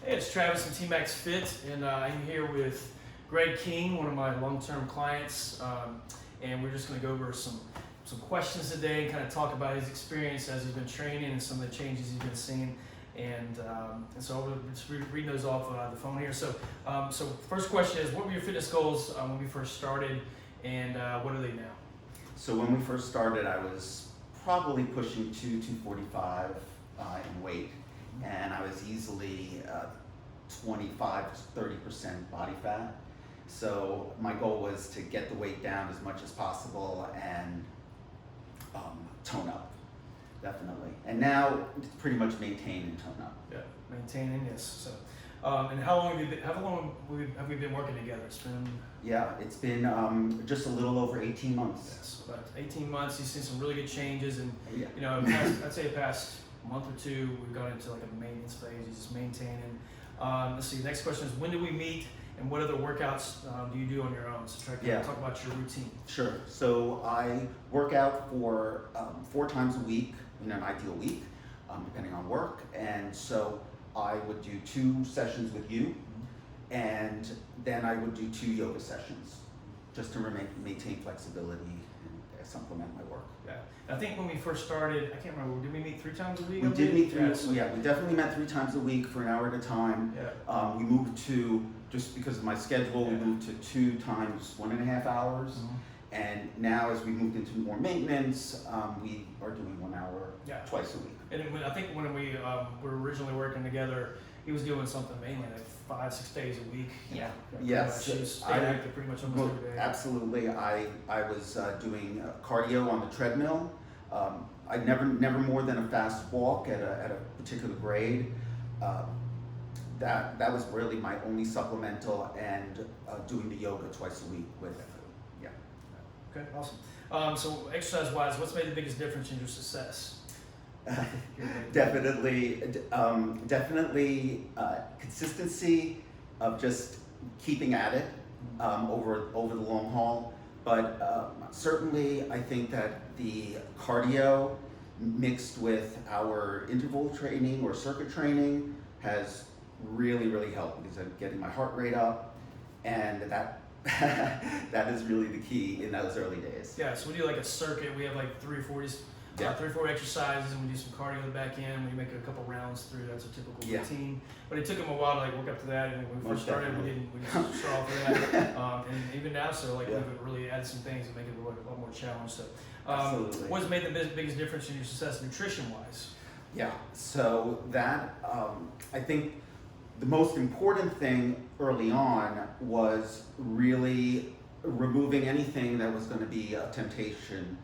Hey, it's Travis from T-Max Fit, and I'm here with Greg King, one of my long-term clients, and we're just going to go over some questions today and kind of talk about his experience as he's been training and some of the changes he's been seeing. And so we'll just reading those off the phone here. So first question is, what were your fitness goals when we first started, and what are they now? So when we first started, I was probably pushing 245 in weight, and I was easily 25 to 30% body fat. So my goal was to get the weight down as much as possible and tone up, definitely. And now it's pretty much maintain and tone up. Yeah, maintaining, yes. So, and how long have we been working together? It's been just a little over 18 months. Yes, about 18 months. You've seen some really good changes, and Yeah. you know, I'd say the past month or two, we've gone into like a maintenance phase, just maintaining. Let's see. Next question is, when do we meet, and what other workouts do you do on your own? So try to talk about your routine. Sure. So I work out for 4 times a week in an ideal week, depending on work. And so I would do 2 sessions with you, and then I would do 2 yoga sessions, just to maintain flexibility and supplement my work. Yeah. I think when we first started, I can't remember, did we meet 3 times a week? We did meet 3. Yes. Yeah, we definitely met 3 times a week for an hour at a time. Yeah. We moved to, just because of my schedule, we moved to 2 times 1.5 hours. Mm-hmm. And now, as we moved into more maintenance, we are doing 1 hour twice a week. And I think when we were originally working together, he was doing something mainly like 5-6 days a week. Yeah. Yes. He was staying active pretty much almost every day. Absolutely. I was doing cardio on the treadmill. I never more than a fast walk at a particular grade. That was really my only supplemental, and doing the yoga twice a week with. Yeah. Okay, awesome. So exercise-wise, what's made the biggest difference in your success? Definitely consistency of just keeping at it over the long haul. But certainly, I think that the cardio mixed with our interval training or circuit training has really helped, because I'm getting my heart rate up, and that that is really the key in those early days. Yeah, so we do like a circuit. We have like 3 or 4 exercises, and we do some cardio in the back end. We make a couple rounds through. That's a typical routine. But it took him a while to like work up to that. And when we first started, we didn't start off with that. And even now, so like we've really added some things to make it a lot more challenge. So, what's made the biggest difference in your success nutrition-wise? Yeah. So that I think the most important thing early on was really removing anything that was going to be a temptation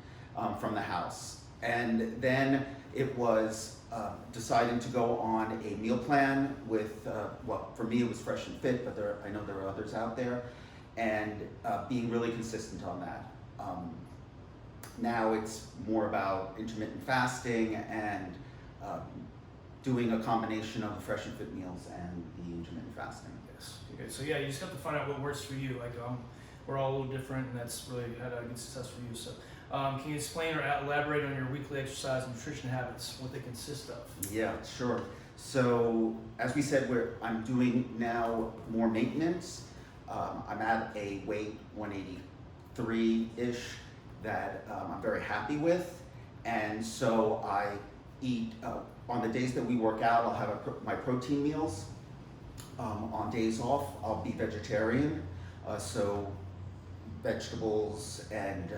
from the house. And then it was deciding to go on a meal plan with, for me it was Fresh and Fit, but I know there are others out there, and being really consistent on that. Now it's more about intermittent fasting and doing a combination of the Fresh and Fit meals and the intermittent fasting. Yes. Okay. So yeah, you just have to find out what works for you. Like we're all a little different, and that's really had a good success for you. So can you explain or elaborate on your weekly exercise and nutrition habits, what they consist of? Yeah, sure. So as we said, I'm doing now more maintenance. I'm at a weight 183-ish that I'm very happy with. And so I eat, on the days that we work out, I'll have my protein meals. On days off, I'll be vegetarian. So vegetables and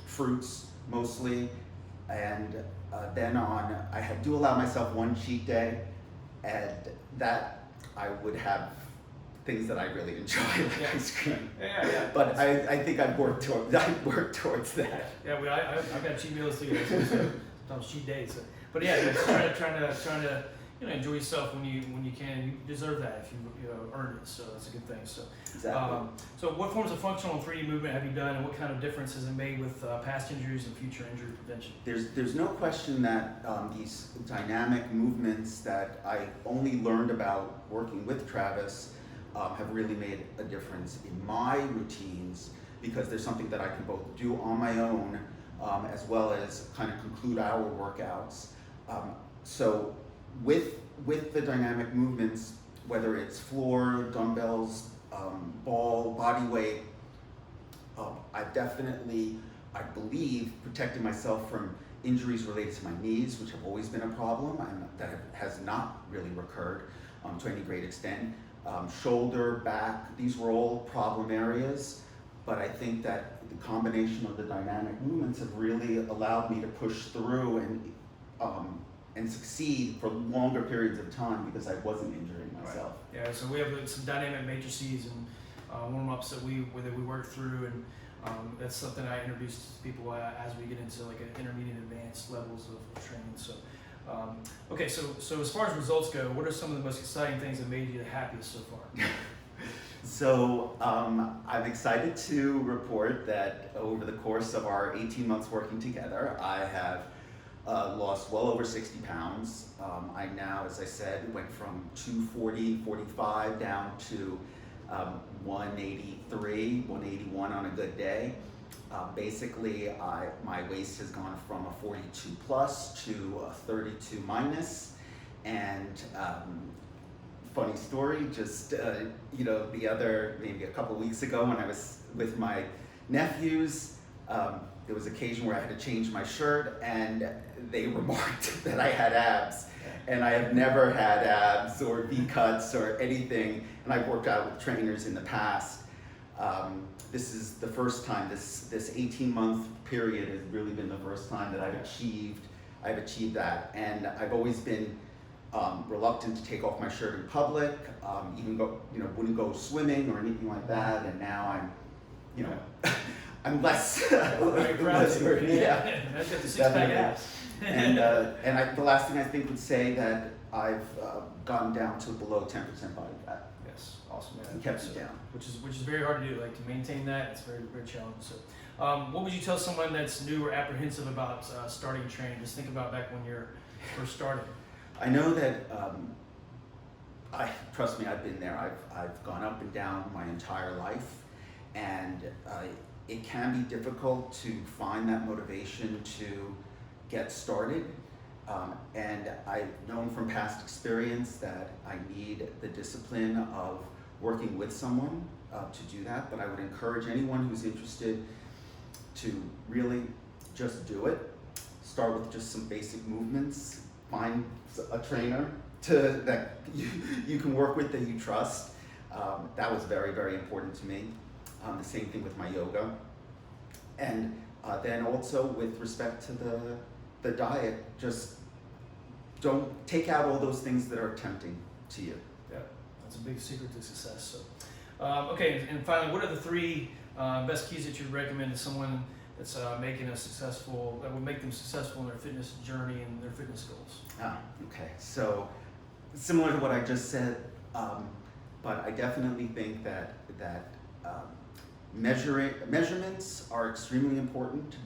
fruits mostly. And then I do allow myself 1 cheat day, and that I would have things that I really enjoy, like ice cream. Yeah. But I think I've worked towards that. Yeah, I've got cheat meals too. Sometimes cheat days. But yeah, trying to enjoy yourself when you can. You deserve that if you earned it. So that's a good thing. So Exactly. So what forms of functional and 3D movement have you done, and what kind of difference has it made with past injuries and future injury prevention? There's no question that these dynamic movements that I only learned about working with Travis have really made a difference in my routines, because there's something that I can both do on my own as well as kind of conclude our workouts. So with the dynamic movements, whether it's floor, dumbbells, ball, body weight. I believe, protected myself from injuries related to my knees, which have always been a problem, and that has not really recurred to any great extent. Shoulder, back, these were all problem areas, but I think that the combination of the dynamic movements have really allowed me to push through and succeed for longer periods of time because I wasn't injuring myself. Right. Yeah, so we have some dynamic matrices and warm-ups that we work through, and that's something I introduce to people as we get into like an intermediate advanced levels of training. So, okay, so as far as results go, what are some of the most exciting things that made you the happiest so far? So I'm excited to report that over the course of our 18 months working together, I have lost well over 60 pounds. I now, as I said, went from 240, down to 183, 181 on a good day. Basically, my waist has gone from a 42 plus to a 32 minus, and funny story, just maybe a couple weeks ago when I was with my nephews, there was an occasion where I had to change my shirt, and they remarked that I had abs. And I have never had abs or V-cuts or anything, and I've worked out with trainers in the past. This is the first time, this 18-month period has really been the first time that I've achieved that. And I've always been reluctant to take off my shirt in public, wouldn't go swimming or anything like that, and now I'm less. Very proud of you. Yeah. I've got the six-pack abs. And the last thing I think would say that I've gotten down to below 10% body fat. Yes, awesome. And kept it down. Which is very hard to do. Like to maintain that, it's very very challenging. So, what would you tell someone that's new or apprehensive about starting training? Just think about back when you're first starting. I know that. Trust me, I've been there. I've gone up and down my entire life, and it can be difficult to find that motivation to get started, and I've known from past experience that I need the discipline of working with someone to do that, but I would encourage anyone who's interested to really just do it. Start with just some basic movements, find a trainer that you can work with that you trust. That was very, very important to me. The same thing with my yoga. And then also with respect to the diet, just don't take out all those things that are tempting to you. Yeah, that's a big secret to success. So, okay, and finally, what are the three best keys that you'd recommend to someone that's that would make them successful in their fitness journey and their fitness goals? Okay. So similar to what I just said, but I definitely think that measurements are extremely important.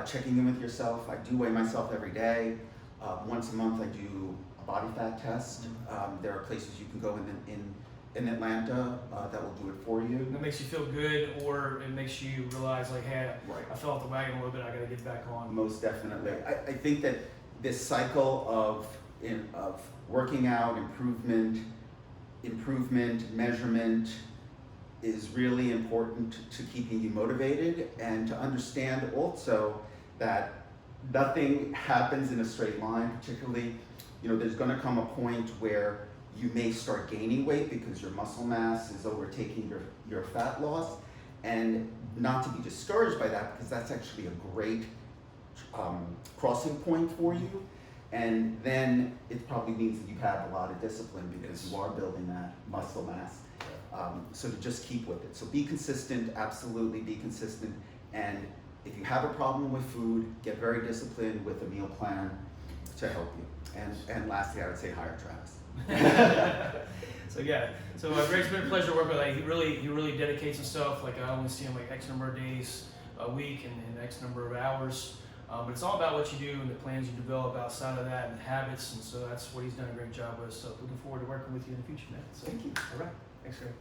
Checking in with yourself. I do weigh myself every day. Once a month I do a body fat test. There are places you can go in Atlanta that will do it for you. That makes you feel good, or it makes you realize like, hey, Right. I fell off the wagon a little bit, I gotta get back on. Most definitely. I think that this cycle of working out, improvement, measurement, is really important to keeping you motivated, and to understand also that nothing happens in a straight line. Particularly, there's going to come a point where you may start gaining weight because your muscle mass is overtaking your fat loss, and not to be discouraged by that, because that's actually a great crossing point for you. And then it probably means that you have a lot of discipline because you are building that muscle mass. So to just keep with it. So be consistent, absolutely be consistent. And if you have a problem with food, get very disciplined with a meal plan to help you. And lastly, I would say hire Travis. So Greg's been a pleasure to work with. Like, he really dedicates himself. Like, I only see him like X number of days a week and X number of hours. But it's all about what you do and the plans you develop outside of that and habits. And so that's what he's done a great job with. So looking forward to working with you in the future, man. So, Thank you. All right. Thanks, Greg.